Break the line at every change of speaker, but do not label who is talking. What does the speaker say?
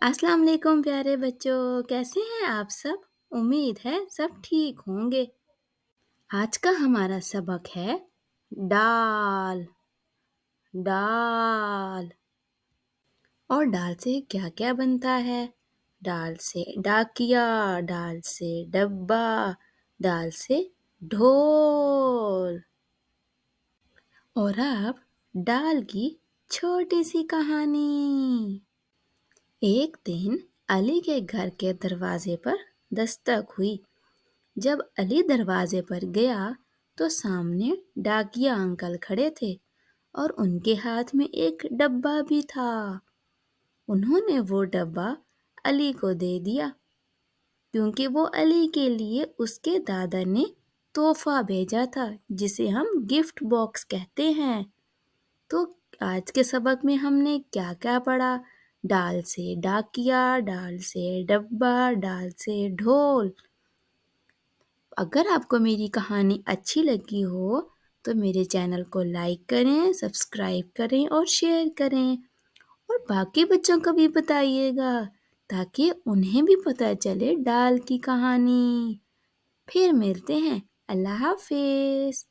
अस्सलाम वालेकुम प्यारे बच्चों, कैसे हैं आप सब? उम्मीद है सब ठीक होंगे। आज का हमारा सबक है डाल। डाल। और डाल से क्या क्या बनता है? डाल से डाकिया, डाल से डब्बा, डाल से ढोल। और अब डाल की छोटी सी कहानी। एक दिन अली के घर के दरवाजे पर दस्तक हुई। जब अली दरवाजे पर गया तो सामने डाकिया अंकल खड़े थे और उनके हाथ में एक डब्बा भी था। उन्होंने वो डब्बा अली को दे दिया क्योंकि वो अली के लिए उसके दादा ने तोहफा भेजा था, जिसे हम गिफ्ट बॉक्स कहते हैं। तो आज के सबक में हमने क्या क्या पढ़ा? डाल से डाकिया, डाल से डब्बा, डाल से ढोल। अगर आपको मेरी कहानी अच्छी लगी हो तो मेरे चैनल को लाइक करें, सब्सक्राइब करें और शेयर करें। और बाकी बच्चों को भी बताइएगा ताकि उन्हें भी पता चले डाल की कहानी। फिर मिलते हैं। अल्लाह हाफिज।